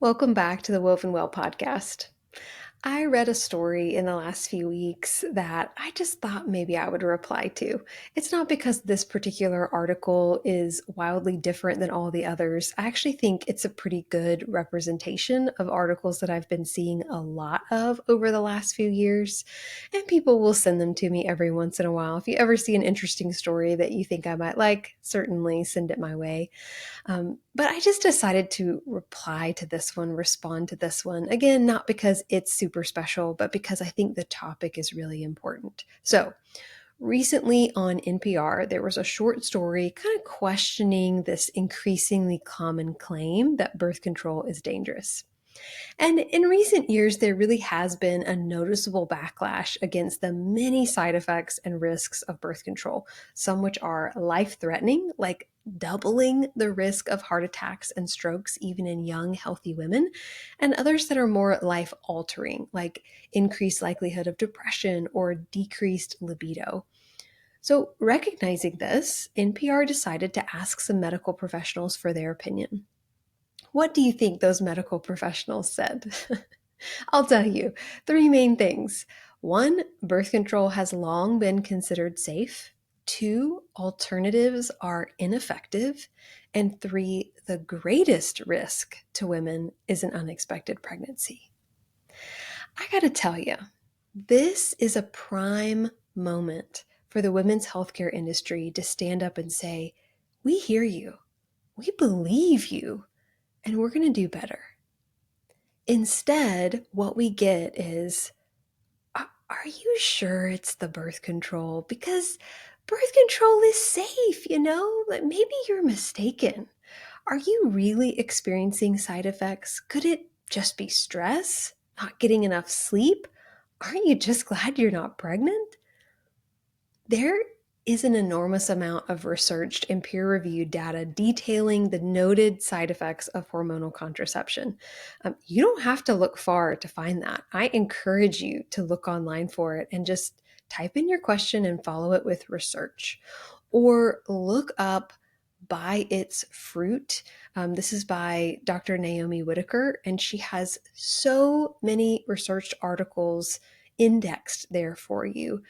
Welcome back to the Woven Well podcast. I read a story in the last few weeks that I just thought maybe I would reply to. It's not because this particular article is wildly different than all the others. I actually think it's a pretty good representation of articles that I've been seeing a lot of over the last few years. And people will send them to me every once in a while. If you ever see an interesting story that you think I might like, certainly send it my way. But I just decided to reply to this one, respond to this one. Again, not because it's super special, but because I think the topic is really important. So, recently on NPR, there was a short story kind of questioning this increasingly common claim that birth control is dangerous. And in recent years, there really has been a noticeable backlash against the many side effects and risks of birth control, some which are life threatening, like doubling the risk of heart attacks and strokes, even in young, healthy women, and others that are more life altering, like increased likelihood of depression or decreased libido. So, recognizing this, NPR decided to ask some medical professionals for their opinion. What do you think those medical professionals said? I'll tell you three main things. One, birth control has long been considered safe. Two, alternatives are ineffective. And three, the greatest risk to women is an unexpected pregnancy. I gotta tell you, this is a prime moment for the women's healthcare industry to stand up and say, we hear you, we believe you, and we're gonna do better. Instead, what we get is, are you sure it's the birth control? Because birth control is safe, Like maybe you're mistaken. Are you really experiencing side effects? Could it just be stress? Not getting enough sleep? Aren't you just glad you're not pregnant? There is an enormous amount of researched and peer-reviewed data detailing the noted side effects of hormonal contraception. You don't have to look far to find that. I encourage you to look online for it and just type in your question and follow it with research. Or look up By Its Fruit. This is by Dr. Naomi Whitaker, and she has so many researched articles indexed there for you.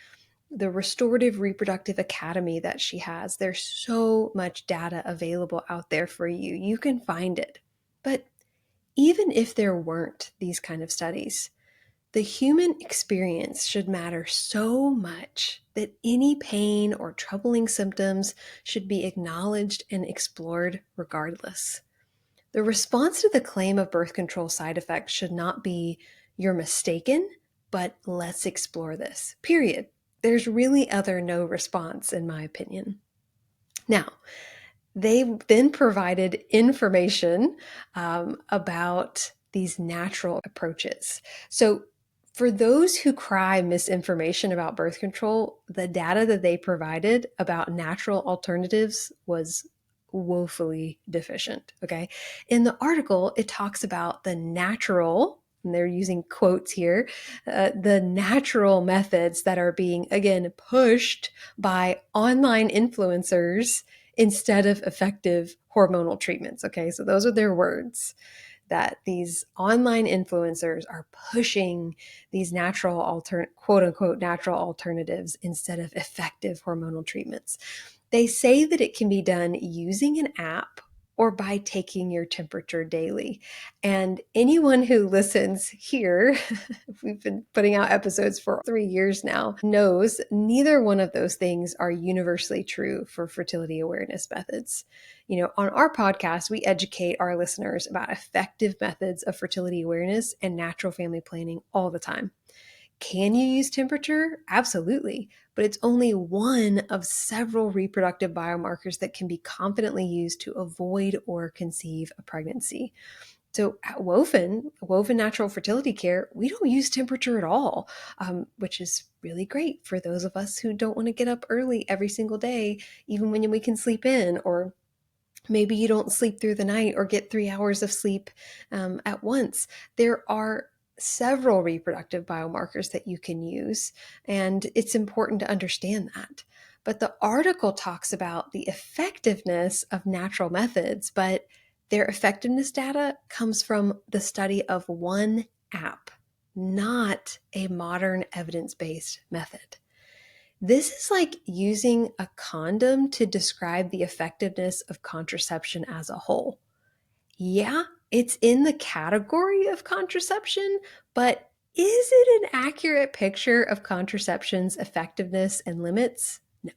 The Restorative Reproductive Academy that she has. There's so much data available out there for you. You can find it. But even if there weren't these kind of studies, the human experience should matter so much that any pain or troubling symptoms should be acknowledged and explored regardless. The response to the claim of birth control side effects should not be, you're mistaken, but let's explore this. Period. There's really other no response, in my opinion. Now, they then provided information about these natural approaches. So, for those who cry misinformation about birth control, the data that they provided about natural alternatives was woefully deficient. Okay. In the article, it talks about the natural, and they're using quotes here, the natural methods that are being, again, pushed by online influencers instead of effective hormonal treatments. Okay. So those are their words, that these online influencers are pushing these quote unquote natural alternatives instead of effective hormonal treatments. They say that it can be done using an app or by taking your temperature daily. And anyone who listens here, we've been putting out episodes for 3 years now, knows neither one of those things are universally true for fertility awareness methods. On our podcast, we educate our listeners about effective methods of fertility awareness and natural family planning all the time. Can you use temperature? Absolutely. But it's only one of several reproductive biomarkers that can be confidently used to avoid or conceive a pregnancy. So at Woven Natural Fertility Care, we don't use temperature at all, which is really great for those of us who don't want to get up early every single day, even when we can sleep in, or maybe you don't sleep through the night or get 3 hours of sleep at once. There are several reproductive biomarkers that you can use, and it's important to understand that. But the article talks about the effectiveness of natural methods, but Their effectiveness data comes from the study of one app, not a modern evidence-based method. This is like using a condom to describe the effectiveness of contraception as a whole. Yeah, it's in the category of contraception, but is it an accurate picture of contraception's effectiveness and limits? No.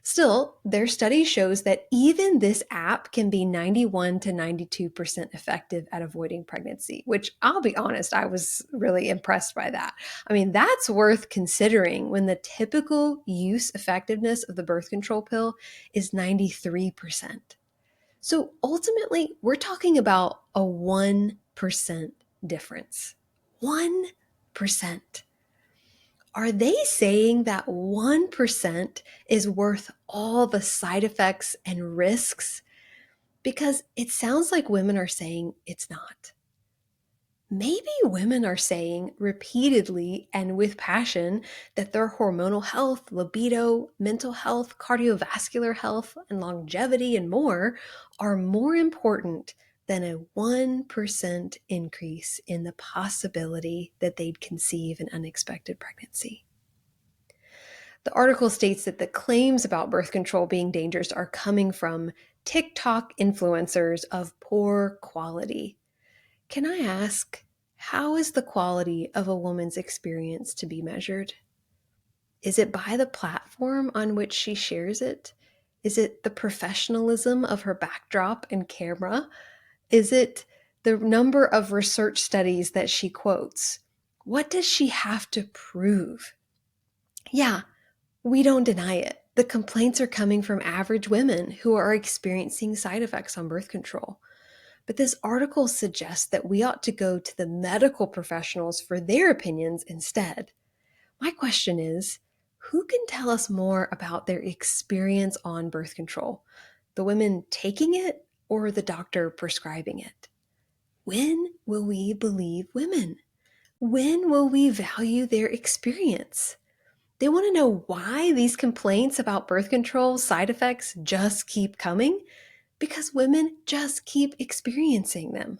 Still, their study shows that even this app can be 91 to 92% effective at avoiding pregnancy, which I'll be honest, I was really impressed by that. I mean, that's worth considering when the typical use effectiveness of the birth control pill is 93%. So ultimately, we're talking about a 1% difference. 1%. Are they saying that 1% is worth all the side effects and risks? Because it sounds like women are saying it's not. Maybe women are saying repeatedly and with passion that their hormonal health, libido, mental health, cardiovascular health, and longevity and more are more important than a 1% increase in the possibility that they'd conceive an unexpected pregnancy. The article states that the claims about birth control being dangerous are coming from TikTok influencers of poor quality. Can I ask, how is the quality of a woman's experience to be measured? Is it by the platform on which she shares it? Is it the professionalism of her backdrop and camera? Is it the number of research studies that she quotes? What does she have to prove? Yeah, we don't deny it. The complaints are coming from average women who are experiencing side effects on birth control. But this article suggests that we ought to go to the medical professionals for their opinions instead. My question is, who can tell us more about their experience on birth control? The women taking it or the doctor prescribing it? When will we believe women? When will we value their experience? They want to know why these complaints about birth control side effects just keep coming, because women just keep experiencing them.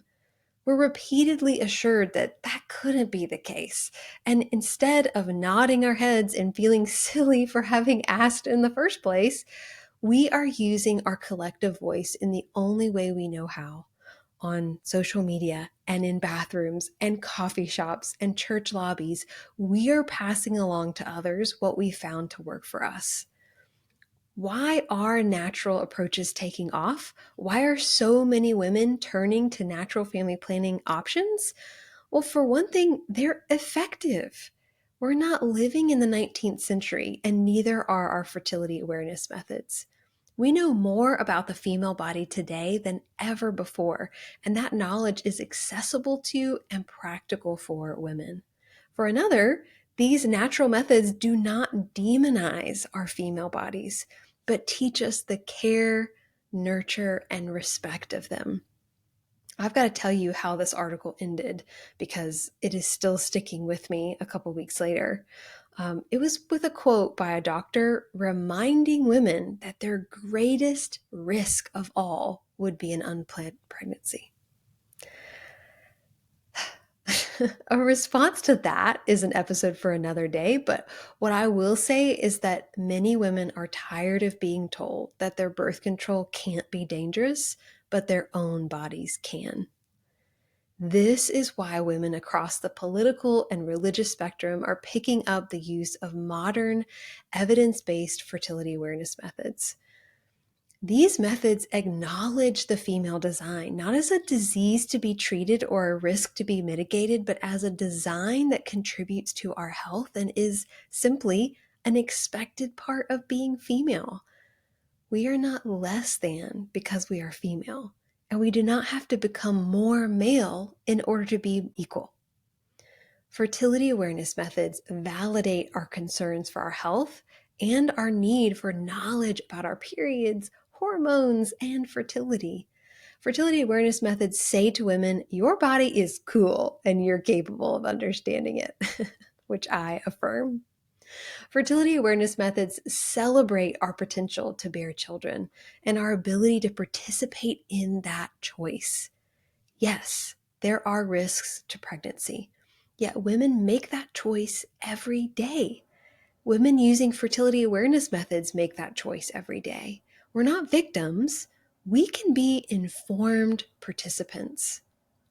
We're repeatedly assured that that couldn't be the case. And instead of nodding our heads and feeling silly for having asked in the first place, we are using our collective voice in the only way we know how, on social media and in bathrooms and coffee shops and church lobbies. We are passing along to others what we found to work for us. Why are natural approaches taking off? Why are so many women turning to natural family planning options? Well, for one thing, they're effective. We're not living in the 19th century, and neither are our fertility awareness methods. We know more about the female body today than ever before, and that knowledge is accessible to and practical for women. For another, these natural methods do not demonize our female bodies, but teach us the care, nurture, and respect of them. I've got to tell you how this article ended because it is still sticking with me a couple weeks later. It was with a quote by a doctor reminding women that their greatest risk of all would be an unplanned pregnancy. A response to that is an episode for another day, but what I will say is that many women are tired of being told that their birth control can't be dangerous, but their own bodies can. This is why women across the political and religious spectrum are picking up the use of modern, evidence-based fertility awareness methods. These methods acknowledge the female design, not as a disease to be treated or a risk to be mitigated, but as a design that contributes to our health and is simply an expected part of being female. We are not less than because we are female, and we do not have to become more male in order to be equal. Fertility awareness methods validate our concerns for our health and our need for knowledge about our periods, hormones, and fertility. Fertility awareness methods say to women, your body is cool and you're capable of understanding it, which I affirm. Fertility awareness methods celebrate our potential to bear children and our ability to participate in that choice. Yes, there are risks to pregnancy, yet women make that choice every day. Women using fertility awareness methods make that choice every day. We're not victims. We can be informed participants.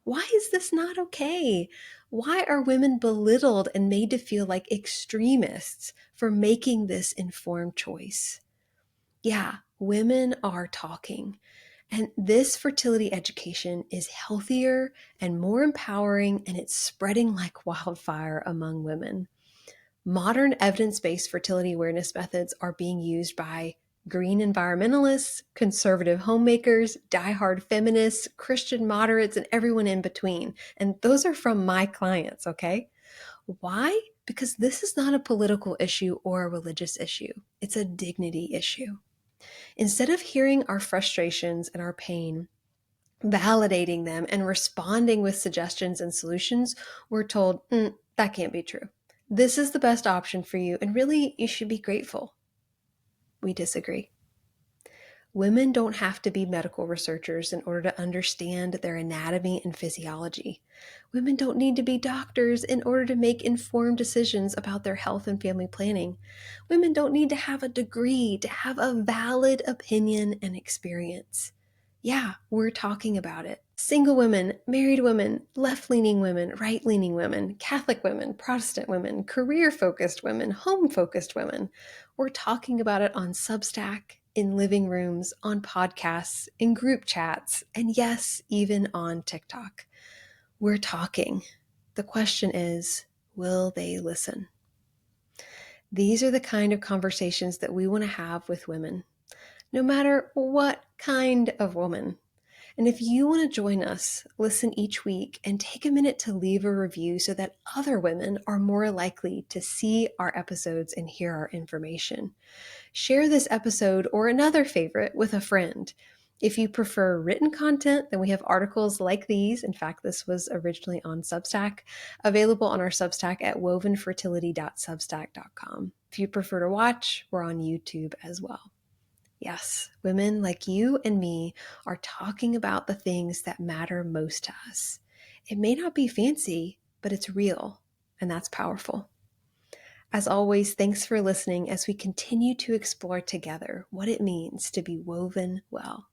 Why is this not okay? Why are women belittled and made to feel like extremists for making this informed choice? Yeah, women are talking. And this fertility education is healthier and more empowering, and it's spreading like wildfire among women. Modern evidence based fertility awareness methods are being used by green environmentalists, conservative homemakers, diehard feminists, Christian moderates, and everyone in between. And those are from my clients, okay? Why? Because this is not a political issue or a religious issue, it's a dignity issue. Instead of hearing our frustrations and our pain, validating them, and responding with suggestions and solutions, we're told, that can't be true. This is the best option for you, and really, you should be grateful. We disagree. Women don't have to be medical researchers in order to understand their anatomy and physiology. Women don't need to be doctors in order to make informed decisions about their health and family planning. Women don't need to have a degree to have a valid opinion and experience. Yeah, we're talking about it. Single women, married women, left-leaning women, right-leaning women, Catholic women, Protestant women, career-focused women, home-focused women. We're talking about it on Substack, in living rooms, on podcasts, in group chats, and yes, even on TikTok. We're talking. The question is, will they listen? These are the kind of conversations that we want to have with women, no matter what kind of woman. And if you want to join us, listen each week and take a minute to leave a review so that other women are more likely to see our episodes and hear our information. Share this episode or another favorite with a friend. If you prefer written content, then we have articles like these. In fact, this was originally on Substack, available on our Substack at wovenfertility.substack.com. If you prefer to watch, we're on YouTube as well. Yes, women like you and me are talking about the things that matter most to us. It may not be fancy, but it's real, and that's powerful. As always, thanks for listening as we continue to explore together what it means to be woven well.